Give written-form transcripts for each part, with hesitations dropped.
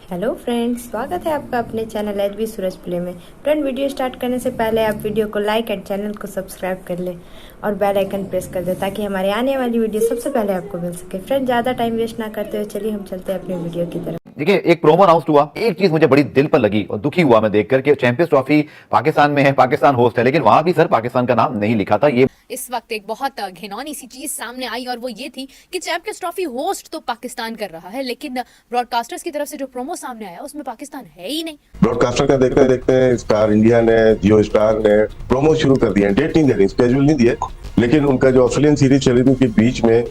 Hello friends, स्वागत है आपका अपने चैनल एचबी सूरज प्ले में। फ्रेंड, वीडियो स्टार्ट करने से पहले आप वीडियो को लाइक एंड चैनल को सब्सक्राइब कर लें और बेल आइकन प्रेस कर दें ताकि हमारे आने वाली वीडियो सबसे पहले आपको मिल सके। फ्रेंड, ज़्यादा टाइम वेस्ट ना करते हुए चलिए हम चलते हैं अपनी वीडियो की तरफ। देखिए, एक प्रोमो अनाउंस हुआ। एक चीज मुझे बड़ी दिल पर लगी और दुखी हुआ मैं देखकर कि चैंपियंस ट्रॉफी पाकिस्तान में है, पाकिस्तान होस्ट है, लेकिन वहां भी सर पाकिस्तान का नाम नहीं लिखा था। ये इस वक्त एक बहुत घिनौनी सी चीज सामने आई और वो ये थी कि चैंपियंस ट्रॉफी होस्ट तो पाकिस्तान कर रहा है, लेकिन ब्रॉडकास्टर्स की तरफ से जो प्रोमो सामने आया उसमें पाकिस्तान है ही नहीं। ब्रॉडकास्टर का देखते देखते स्टार इंडिया ने, जियो स्टार ने प्रोमो शुरू कर दिया। डेट नहीं दे रही, स्केड्यूल नहीं दिए, लेकिन उनका जो ऑस्ट्रेलियन सीरीज चली थी उसके बीच में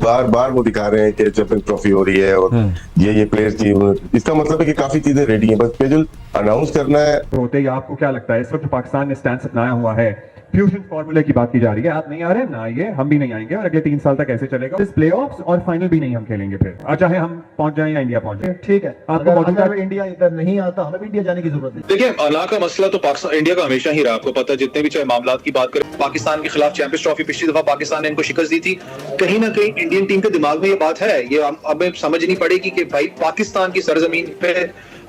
बार बार वो दिखा रहे हैं कि चैंपियंस ट्रॉफी हो रही है और ये प्लेयर्स की। इसका मतलब है कि काफी चीजें रेडी हैं, बस स्केड्यूल अनाउंस करना है। होते ही आपको क्या लगता है इस वक्त पाकिस्तान ने स्टैंड अपनाया हुआ है, फ्यूजन फार्मूले की बात की जा रही है, आप नहीं आ रहे ना आइए, हम भी नहीं आएंगे और अगले 3 साल तक ऐसे चलेगा। इस प्लेऑफ्स और फाइनल भी नहीं हम खेलेंगे फिर, और चाहे हम पहुंच जाएं या इंडिया पहुंच जाए, ठीक है। आपको मौजूदा इंडिया इधर नहीं आता, हमें भी इंडिया जाने की जरूरत नहीं। देखिए, अला का मसला तो पाकिस्तान इंडिया का हमेशा ही रहा। आपको पता है, जितने भी चाहे मामलात की बात करें, पाकिस्तान के खिलाफ चैंपियंस ट्रॉफी पिछली दफा पाकिस्तान ने इनको शिकस्त दी थी। कहीं ना कहीं इंडियन टीम के दिमाग में ये बात है, ये हमें समझनी पड़ेगी कि भाई पाकिस्तान की सरजमीन पे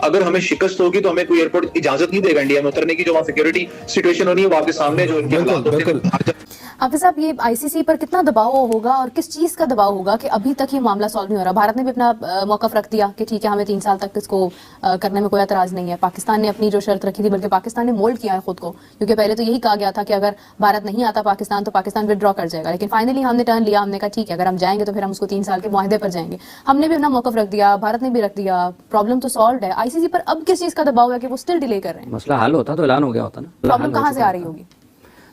अगर हमें शिकस्त होगी तो हमें कोई एयरपोर्ट इजाजत नहीं देगा इंडिया में उतरने की। जो वहाँ सिक्योरिटी सिचुएशन होनी है वो आपके सामने, जो इनके हालात होते हैं। हाफिज साहब, ये आईसीसी पर कितना दबाव होगा और किस चीज का दबाव होगा कि अभी तक ये मामला सॉल्व नहीं हो रहा? भारत ने भी अपना मौकफ रख दिया कि ठीक है, हमें 3 साल तक इसको करने में कोई एतराज नहीं है। पाकिस्तान ने अपनी जो शर्त रखी थी, बल्कि पाकिस्तान ने मोल्ड किया है खुद को, क्योंकि पहले तो यही कहा गया था कि अगर भारत नहीं आता पाकिस्तान तो पाकिस्तान विड्रॉ कर जाएगा, लेकिन फाइनली हमने टर्न लिया। हमने कहा ठीक है, अगर हम जाएंगे तो फिर हम उसको 3 साल के मुआहदे पर जाएंगे। हमने भी अपना मौकफ रख दिया, भारत ने भी रख दिया, प्रॉब्लम तो सॉल्व है। आईसीसी पर अब किस चीज का दबाव है कि वो स्टिल डिले कर रहे हैं? मसला हल होता तो ऐलान हो गया होता ना। प्रॉब्लम कहाँ से आ रही होगी?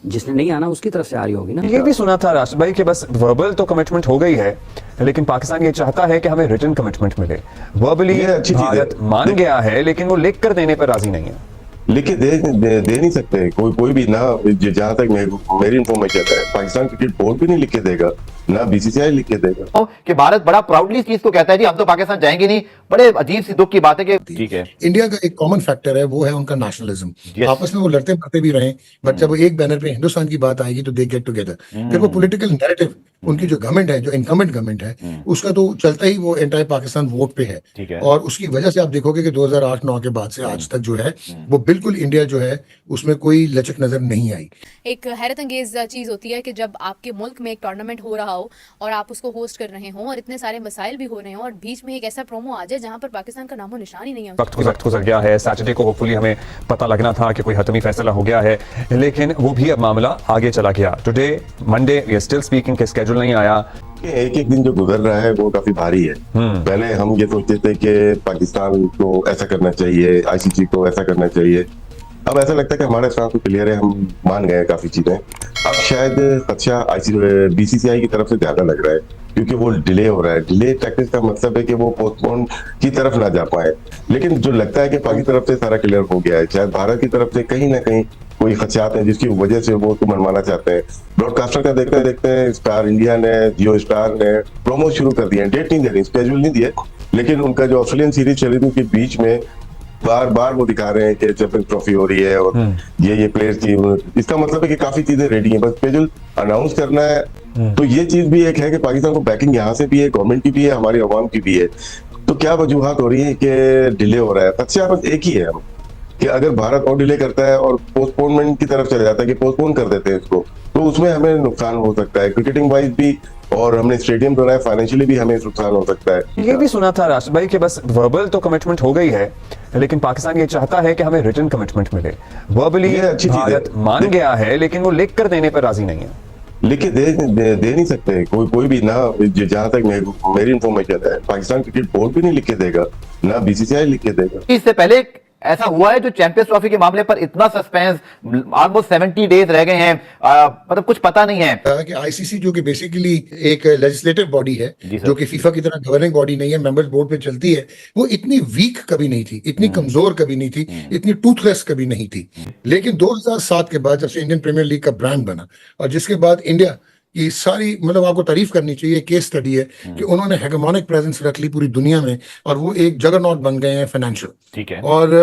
जिसने नहीं आना उसकी तरफ से आ रही होगी ना। ये भी सुना था राष्ट्र भाई कि बस वर्बल तो कमिटमेंट हो गई है, लेकिन पाकिस्तान ये चाहता है कि हमें रिटन कमिटमेंट मिले। वर्बली भारत मान गया है, लेकिन वो लिख कर देने पर राजी नहीं है। लिख के दे नहीं सकते कोई भी ना। जहां तक मेरी इंफॉर्मेशन है, पाकिस्तान क्रिकेट बोर्ड भी नहीं लिख के देगा, ना बीसीसीआई लिख के देगा। कि भारत बड़ा प्राउडली इस चीज को कहता है जी हम तो पाकिस्तान जाएंगे नहीं। बड़े अजीब सी दुख की बात है कि ठीक है, इंडिया का एक कॉमन फैक्टर है, वो है उनका नेशनलिज्म। आपस में वो लड़ते मरते भी रहे, बट जब वो एक बैनर पे हिंदुस्तान की बात आएगी तो दे गेट टुगेदर। फिर वो पॉलिटिकल नैरेटिव उनकी जो गवर्नमेंट है, जो इनकमेंट गवर्नमेंट है, उसका तो चलता ही वो एंटायर पाकिस्तान वोट पे है। और उसकी वजह से आप देखोगे कि 2008-9 के बाद से आज तक जो है वो बिल्कुल इंडिया जो है उसमें कोई लचक नजर नहीं आई। एक हैरत अंगेज चीज होती है कि जब आपके मुल्क में एक टूर्नामेंट हो रहा हो और आप उसको होस्ट कर रहे हो और इतने सारे मसाइल भी हो रहे हो और बीच में एक ऐसा प्रोमो आ जाए जहां पर पाकिस्तान का नामो निशान ही नहीं है। वक्त गुजर गया है। सैटरडे को होपफुली हमें पता लगना था कि कोई हतमी फैसला हो गया है, लेकिन वो भी अब मामला आगे चला गया। Today Monday we are still speaking के स्केड्यूल नहीं आया। एक एक दिन जो गुजर रहा है वो काफी भारी है। पहले हम ये सोचते थे कि पाकिस्तान को ऐसा करना चाहिए, आईसीसी को ऐसा करना चाहिए। अब ऐसा लगता है कि हमारे साथ तो क्लियर है, हम मान गए काफी चीजें। अब शायद खदशा बीसीसीआई की तरफ से ज्यादा लग रहा है, क्योंकि वो डिले हो रहा है। डिले टैक्टिक्स का मतलब है कि वो पोस्टपोन की तरफ ना जा पाए, लेकिन जो लगता है कि पाकिस्तान तरफ से सारा क्लियर हो गया है। शायद भारत की तरफ से कहीं ना कहीं कोई खदशात हैं जिसकी वजह से वो तो मनवाना चाहते हैं। ब्रॉडकास्टर का देखते देखते स्टार इंडिया ने, जियो स्टार ने प्रोमो शुरू कर दिया। डेट नहीं दे रही, स्केड्यूल नहीं दिए, लेकिन उनका जो ऑस्ट्रेलियन सीरीज चली थी उसके बीच में बार बार वो दिखा रहे हैं कि चैंपियंस ट्रॉफी हो रही है और ये प्लेयर्स की। इसका मतलब है कि काफी चीजें रेडी हैं, बस स्केड्यूल अनाउंस करना है। तो ये चीज भी एक है कि पाकिस्तान को बैकिंग यहाँ से भी है, गवर्नमेंट की भी है, हमारी अवाम की भी है। तो क्या वजूहत हो रही है कि डिले हो रहा है? अच्छा, बस एक ही है कि अगर भारत और डिले करता है और पोस्टपोनमेंट की तरफ चले जाता है कि पोस्टपोन कर देते हैं इसको, तो उसमें हमें नुकसान हो सकता है, क्रिकेटिंग वाइज भी, और हमने स्टेडियम बनाया, फाइनेंशियली भी हमें नुकसान हो सकता है। ये भी सुना था राष्ट्र भाई कि बस वर्बल तो कमिटमेंट हो गई है, लेकिन पाकिस्तान ये चाहता है कि हमें रिटन कमिटमेंट मिले। वर्बली भारत मान गया है, लेकिन वो लिख कर देने पर राजी नहीं है। लिख के दे नहीं सकते कोई भी ना। जहां तक मेरी इंफॉर्मेशन है, पाकिस्तान क्रिकेट बोर्ड भी नहीं लिख के देगा, ना बीसीसीआई लिख के देगा। इससे पहले ऐसा हुआ है जो चैंपियंस ट्रॉफी के मामले पर इतना सस्पेंस, ऑलमोस्ट 70 डेज रह गए हैं, मतलब कुछ पता नहीं है कि आईसीसी जो कि बेसिकली एक लेजिस्लेटिव बॉडी है, जो कि फीफा की तरह गवर्निंग बॉडी नहीं है, मेंबर्स बोर्ड पे चलती है, वो इतनी वीक कभी नहीं थी, इतनी कमजोर कभी नहीं थी, इतनी टूथलेस कभी नहीं थी। लेकिन 2007 के बाद जब से इंडियन प्रीमियर लीग का ब्रांड बना और जिसके बाद इंडिया की सारी, मतलब आपको तारीफ करनी चाहिए, केस स्टडी है कि उन्होंने हेगेमोनिक प्रेजेंस रख ली पूरी दुनिया में और वो एक जगरनॉट बन गए हैं फाइनेंशियल। ठीक है। और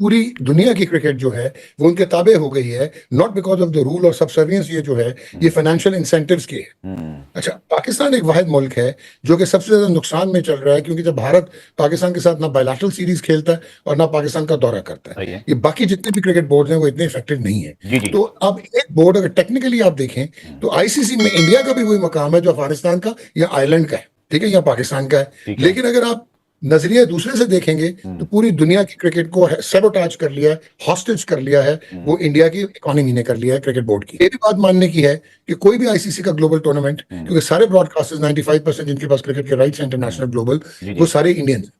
पूरी दुनिया की क्रिकेट जो है वो उनके ताबे हो गई है, not because of the rule और सबसर्वियंस। ये जो है ये फाइनेंशियल इंसेंटिव्स की है। अच्छा, पाकिस्तान एक वाहिद मुल्क है जो कि सबसे ज्यादा नुकसान में चल रहा है, क्योंकि जब भारत पाकिस्तान के साथ ना बायलैटरल सीरीज खेलता है और ना पाकिस्तान का दौरा करता सही है। है। ये बाकी जितने भी क्रिकेट बोर्ड हैं वो इतने इफेक्टिव नहीं है। जी, जी। तो अब एक बोर्ड अगर टेक्निकली आप देखें तो आईसीसी में इंडिया का भी वही मकाम है जो अफगानिस्तान का या आयरलैंड का है, ठीक है, या पाकिस्तान का है। ठीक है। लेकिन अगर आप नजरिया दूसरे से देखेंगे तो पूरी दुनिया की क्रिकेट को सैबोटाज कर लिया है, हॉस्टेज कर लिया है, वो इंडिया की इकोनॉमी ने कर लिया है क्रिकेट बोर्ड की। ये भी बात मानने की है कि कोई भी आईसीसी का ग्लोबल टूर्नामेंट, क्योंकि सारे ब्रॉडकास्टर्स 95% जिनके पास क्रिकेट के राइट्स हैं इंटरनेशनल ग्लोबल, वो सारे इंडियन।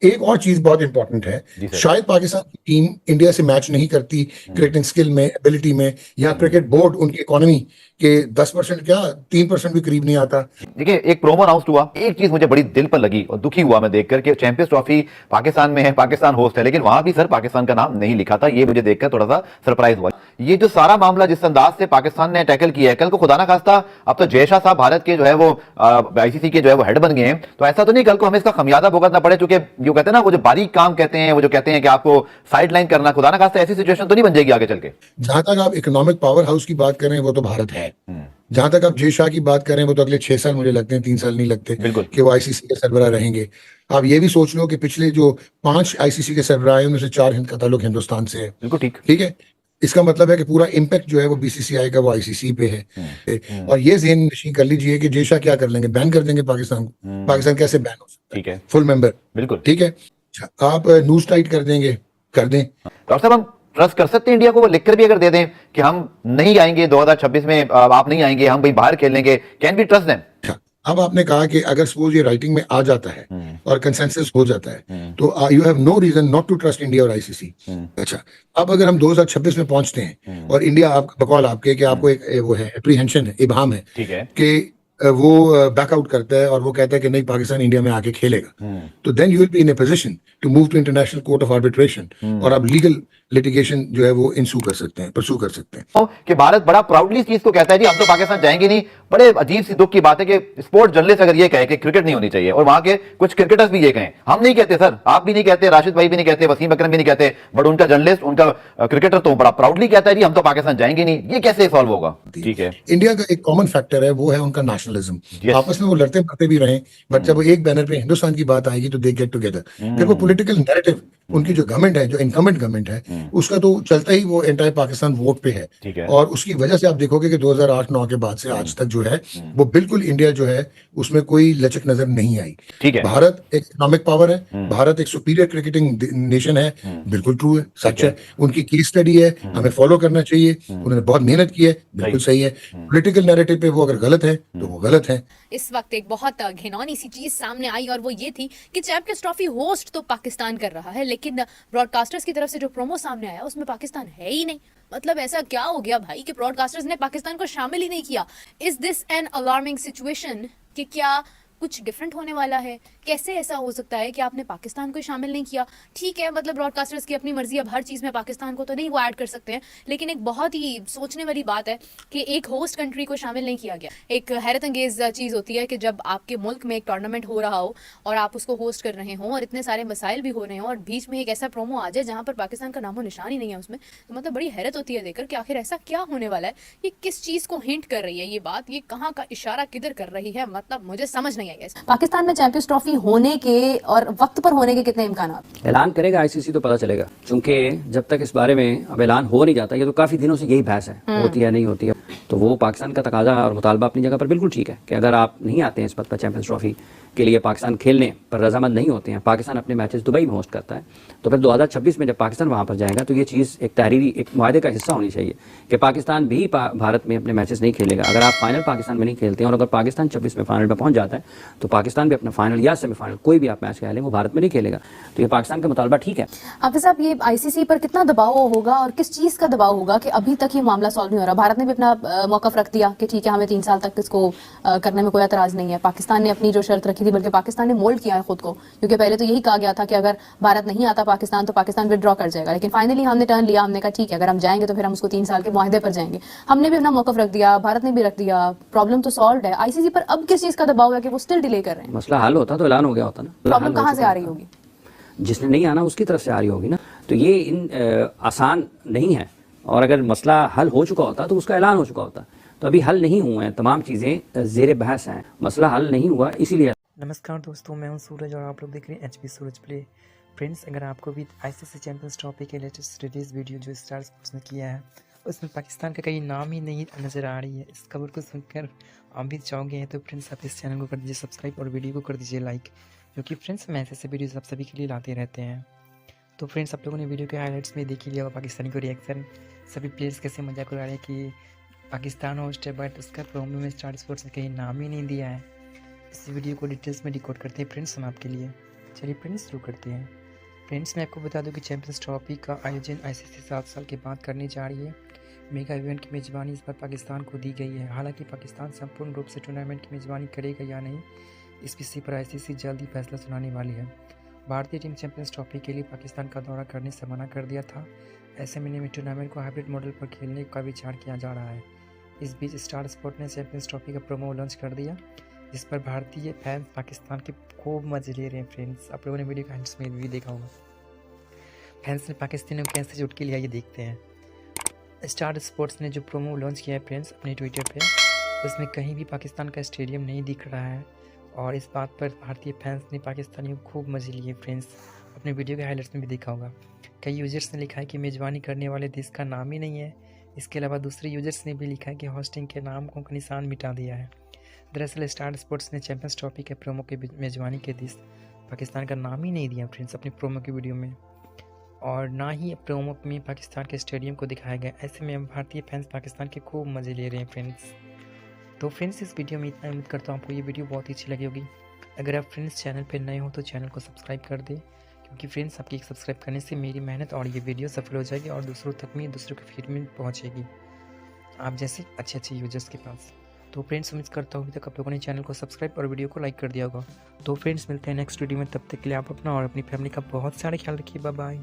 एक और चीज बहुत इंपॉर्टेंट है, शायद पाकिस्तान की टीम इंडिया से मैच नहीं करती क्रिकेटिंग स्किल में, एबिलिटी में, या क्रिकेट बोर्ड उनकी इकोनॉमी के 10% क्या 3% भी करीब नहीं आता। देखिए, एक प्रोमो अनाउंस हुआ, एक चीज मुझे बड़ी दिल पर लगी और दुखी हुआ मैं देखकर कि चैंपियंस ट्रॉफी पाकिस्तान में है, पाकिस्तान होस्ट है, लेकिन वहां भी सर पाकिस्तान का नाम नहीं लिखा था। ये मुझे देखकर थोड़ा सा सरप्राइज हुआ। ये जो सारा मामला जिस अंदाज से पाकिस्तान ने टैकल किया है, कल को खुदा ना खास्ता अब तो जय शाह साहब भारत के जो है वो आईसीसी के जो है वो हेड बन गए हैं, तो ऐसा तो नहीं कल को हमें इसका खमियाजा भुगतना पड़े, क्योंकि जो कहते हैं ना वो जो बारीक काम कहते हैं, वो जो कहते हैं कि आपको साइडलाइन करना, खुदा ना खास्ता ऐसी सिचुएशन तो नहीं बन जाएगी आगे चल के। जहां तक आप इकोनॉमिक पावर हाउस की बात करें वो तो भारत है। जहां तक आप जय शाह की बात करें वो तो अगले 6 साल मुझे लगते हैं, 3 साल नहीं लगते कि वो आईसीसी के सरबराह रहेंगे। आप ये भी सोच लो कि पिछले जो 5 आईसीसी के सरबराह हैं उनमें से 4 हिंद का ताल्लुक हिंदुस्तान से है। बिल्कुल ठीक। ठीक है, इसका मतलब है कि पूरा इम्पैक्ट जो है वो बीसीसीआई का वो आईसीसी पे है। और ये ज़हन नशीं कर लीजिए कि जय शाह क्या कर लेंगे, बैन कर देंगे पाकिस्तान को। पाकिस्तान कैसे बैन हो सकता है? ठीक है, फुल मेंबर। बिल्कुल ठीक है, आप न्यूज टाइट कर देंगे, कर दें। डॉक्टर साहब, हम ट्रस्ट कर सकते हैं इंडिया को? वो लिखकर भी अगर दे दें कि हम नहीं आएंगे 2026 में, आप नहीं आएंगे, हम भाई बाहर खेल लेंगे, कैन बी ट्रस्ट देम? अब आपने कहा कि अगर सपोज ये राइटिंग में आ जाता है और कंसेंसस हो जाता है तो you have no reason not to trust India और आईसीसी। अच्छा, अब अगर हम 2026 में पहुंचते हैं और इंडिया आप बकौल आपके कि आपको एक वो है एप्रीहेंशन है, इबाम है, ठीक है, कि वो बैकआउट करता है और वो कहता है कि नहीं पाकिस्तान इंडिया में आके खेलेगा, तो then you will be in a position to move to international court of arbitration और आप लीगल लिटिगेशन जो है वो इंसू कर सकते हैं, परसू कर सकते हैं। कि भारत बड़ा प्राउडली इस चीज को कहता है जी हम तो पाकिस्तान जाएंगे नहीं। बड़े अजीब सी दुख की बात है कि स्पोर्ट जर्नलिस्ट अगर ये कहे कि क्रिकेट नहीं होनी चाहिए और वहां के कुछ क्रिकेटर्स भी ये कहें, हम नहीं कहते सर, आप भी नहीं कहते, राशिद भाई भी नहीं कहते, वसीम अकरम भी नहीं कहते, बट उनका जर्नलिस्ट, उनका क्रिकेटर तो बड़ा प्राउडली कहता है जी हम तो पाकिस्तान जाएंगे नहीं। ये कैसे सॉल्व होगा? ठीक है, इंडिया का एक कॉमन फैक्टर है, वो है उनका नेशनलिज्म। आपस में वो लड़ते मरते भी रहे, बट जब वो एक बैनर पे हिंदुस्तान की बात आएगी तो दे गेट टुगेदर। फिर वो पॉलिटिकल नैरेटिव उनकी जो गवर्नमेंट है, जो इनकमेंट गवर्नमेंट है, उसका तो चलता ही वो एंटायर पाकिस्तान वोट पे है। और उसकी वजह से आप देखोगे कि 2008-9 के बाद से आज तक जो है वो बिल्कुल इंडिया जो है उसमें कोई लचक नजर नहीं आई। ठीक है, भारत एक इकोनॉमिक पावर है, भारत एक सुपीरियर क्रिकेटिंग नेशन है, बिल्कुल ट्रू है, सच है। उनकी केस स्टडी है, हमें फॉलो करना चाहिए, उन्होंने बहुत मेहनत की है, बिल्कुल सही है। पॉलिटिकल नैरेटिव पे वो अगर गलत है तो वो गलत है। इस वक्त एक बहुत घिनौनी सी चीज सामने आई और वो ये थी कि चैंपियंस ट्रॉफी होस्ट तो पाकिस्तान कर रहा है, लेकिन ब्रॉडकास्टर्स की तरफ से जो प्रोमो सामने आया उसमें पाकिस्तान है ही नहीं। मतलब ऐसा क्या हो गया भाई कि ब्रॉडकास्टर्स ने पाकिस्तान को शामिल ही नहीं किया? Is this an alarming situation कि क्या कुछ डिफरेंट होने वाला है? कैसे ऐसा हो सकता है कि आपने पाकिस्तान को शामिल नहीं किया? ठीक है, मतलब ब्रॉडकास्टर्स की अपनी मर्जी, अब हर चीज़ में पाकिस्तान को तो नहीं वो ऐड कर सकते हैं, लेकिन एक बहुत ही सोचने वाली बात है कि एक होस्ट कंट्री को शामिल नहीं किया गया। एक हैरत अंगेज चीज़ होती है कि जब आपके मुल्क में एक टूर्नामेंट हो रहा हो और आप उसको होस्ट कर रहे हों और इतने सारे मसाइल भी हो रहे हों और बीच में एक ऐसा प्रोमो आ जाए जहाँ पर पाकिस्तान का नामो निशान ही नहीं है उसमें, तो मतलब बड़ी हैरत होती है देखकर कि आखिर ऐसा क्या होने वाला है, ये किस चीज़ को हिंट कर रही है ये बात, ये कहाँ का इशारा किधर कर रही है, मतलब मुझे समझ नहीं आई। पाकिस्तान में चैंपियंस ट्रॉफी होने के और वक्त पर होने के कितने इम्कान? ऐलान करेगा आईसीसी तो पता चलेगा, क्योंकि जब तक इस बारे में अब ऐलान हो नहीं जाता, ये तो काफी दिनों से यही बहस है, होती है नहीं होती है। तो वो पाकिस्तान का तकाजा और मुतालबा अपनी जगह पर बिल्कुल ठीक है कि अगर आप नहीं आते हैं इस पद पर चैंपियंस ट्रॉफी के लिए, पाकिस्तान खेलने पर रजामंद नहीं होते हैं, पाकिस्तान अपने मैचेस दुबई में होस्ट करता है, तो फिर 2026 में जब पाकिस्तान वहाँ पर जाएगा तो ये चीज़ एक तहरीरी, एक मुआहदे का हिस्सा होनी चाहिए कि पाकिस्तान भी भारत में अपने मैचेस नहीं खेलेगा। अगर आप फाइनल पाकिस्तान में नहीं खेलते हैं और अगर पाकिस्तान 26 में फाइनल में पहुँच जाता है तो पाकिस्तान भी अपना फाइनल या सेमीफाइनल कोई भी आप मैच खेलें वो भारत में नहीं खेलेगा, तो ये पाकिस्तान का मुतालबा ठीक है। हाफिज साहब, ये आईसीसी पर कितना दबाव होगा और किस चीज़ का दबाव होगा कि अभी तक ये मामला सॉल्व नहीं हो रहा? भारत ने भी अपना मौकफ रख दिया कि ठीक है हमें 3 साल तक इसको करने में कोई एतराज़ नहीं है। पाकिस्तान ने अपनी जो शर्त रखी थी, बल्कि पाकिस्तान ने मोल्ड किया है खुद को, क्योंकि पहले तो यही कहा गया था कि अगर भारत नहीं आता पाकिस्तान तो पाकिस्तान विड्रॉ कर जाएगा, लेकिन फाइनली हमने टर्न लिया, हमने कहा ठीक है अगर हम जाएंगे तो फिर हम उसको 3 साल के मुआहदे पर जाएंगे। हमने भी अपना मौकफ रख दिया, भारत ने भी रख दिया, प्रॉब्लम तो सॉल्व है। आईसीसी पर अब किस चीज़ का दबाव है कि वो स्टिल डिले कर रहे हैं? मसला हल होता तो ऐलान हो गया होता ना। प्रॉब्लम कहाँ से आ रही होगी? जिसने नहीं आना उसकी तरफ से आ रही होगी ना। तो ये आसान नहीं है, और अगर मसला हल हो चुका होता तो उसका ऐलान हो चुका होता। तो अभी हल नहीं हुए हैं, तमाम चीज़ें ज़ेर बहस हैं, मसला हल नहीं हुआ इसीलिए। नमस्कार दोस्तों, मैं हूं सूरज और आप लोग देख रहे हैं एचपी सूरज प्ले। फ्रेंड्स, अगर आपको भी आईसीसी चैंपियंस ट्रॉफी के लेटेस्ट रिलीज वीडियो जो स्टार स्पोर्ट्स ने किया है उसमें पाकिस्तान का कहीं नाम ही नहीं नज़र आ रही है, इस खबर को सुनकर आप भी चाहोगे हैं, तो फ्रेंड्स आप इस चैनल को कर दीजिए सब्सक्राइब और वीडियो को कर दीजिए लाइक, क्योंकि फ्रेंड्स हम ऐसे वीडियोज़ आप सभी के लिए लाते रहते हैं। तो फ्रेंड्स, आप लोगों ने वीडियो के हाईलाइट्स में देख ही लिया होगा पाकिस्तानी को रिएक्शन, सभी प्लेयर्स कैसे मजाक उड़ा रहे हैं कि पाकिस्तान होस्ट है बट उसका प्रोमो में स्टार स्पोर्ट्स ने कहीं नाम ही नहीं दिया है। इस वीडियो को डिटेल्स में डिकोड करते हैं फ्रेंड्स हम आपके लिए। चलिए फ्रेंड्स शुरू करते हैं। फ्रेंड्स, मैं आपको बता दूं कि चैंपियंस ट्रॉफी का आयोजन आईसीसी 7 साल के बाद करने जा रही है। मेगा इवेंट की मेज़बानी इस बार पाकिस्तान को दी गई है। हालांकि पाकिस्तान संपूर्ण रूप से टूर्नामेंट की मेज़बानी करेगा या नहीं, इस विषय पर आईसीसी जल्द ही फैसला सुनाने वाली है। भारतीय टीम चैंपियंस ट्रॉफी के लिए पाकिस्तान का दौरा करने से मना कर दिया था। ऐसे में टूर्नामेंट को हाइब्रिड मॉडल पर खेलने का विचार किया जा रहा है। इस बीच स्टार स्पोर्ट ने चैंपियंस ट्रॉफी का प्रोमो लॉन्च कर दिया, जिस पर भारतीय फैंस पाकिस्तान के खूब मजे ले रहे हैं। फ्रेंड्स, आप लोगों ने वीडियो का एंड्स में भी देखा होगा, फैंस ने पाकिस्तानियों को कैसे चुटकी लिया ये देखते हैं। स्टार स्पोर्ट्स ने जो प्रोमो लॉन्च किया है फ्रेंड्स अपने ट्विटर पे, उसमें कहीं भी पाकिस्तान का स्टेडियम नहीं दिख रहा है, और इस बात पर भारतीय फैंस ने पाकिस्तानियों को खूब मजे लिए। फ्रेंड्स, अपने वीडियो के हाईलाइट्स में भी देखा होगा, कई यूजर्स ने लिखा है कि मेज़बानी करने वाले देश का नाम ही नहीं है। इसके अलावा दूसरे यूजर्स ने भी लिखा है कि होस्टिंग के नाम को निशान मिटा दिया है। दरअसल स्टार स्पोर्ट्स ने चैंपियंस ट्रॉफी के प्रोमो के मेज़बानी के देश पाकिस्तान का नाम ही नहीं दिया फ्रेंड्स अपने प्रोमो की वीडियो में, और ना ही प्रोमो में पाकिस्तान के स्टेडियम को दिखाया गया। ऐसे में भारतीय फैंस पाकिस्तान के खूब मज़े ले रहे हैं फ्रेंड्स। तो फ्रेंड्स, इस वीडियो में इतना, उम्मीद करता हूँ आपको ये वीडियो बहुत ही अच्छी लगी होगी। अगर आप फ्रेंड्स चैनल पर नए हो तो चैनल को सब्सक्राइब कर दें, क्योंकि फ्रेंड्स आपकी सब्सक्राइब करने से मेरी मेहनत और ये वीडियो सफल हो जाएगी और दूसरों तक में, दूसरों के फीड में पहुँचेगी, आप जैसे अच्छे यूजर्स के पास। तो फ्रेंड्स, उम्मीद करता हूँ अभी तक आप लोगों ने चैनल को सब्सक्राइब और वीडियो को लाइक कर दिया होगा। तो फ्रेंड्स, मिलते हैं नेक्स्ट वीडियो में, तब तक के लिए आप अपना और अपनी फैमिली का बहुत सारा ख्याल रखिए। Bye bye.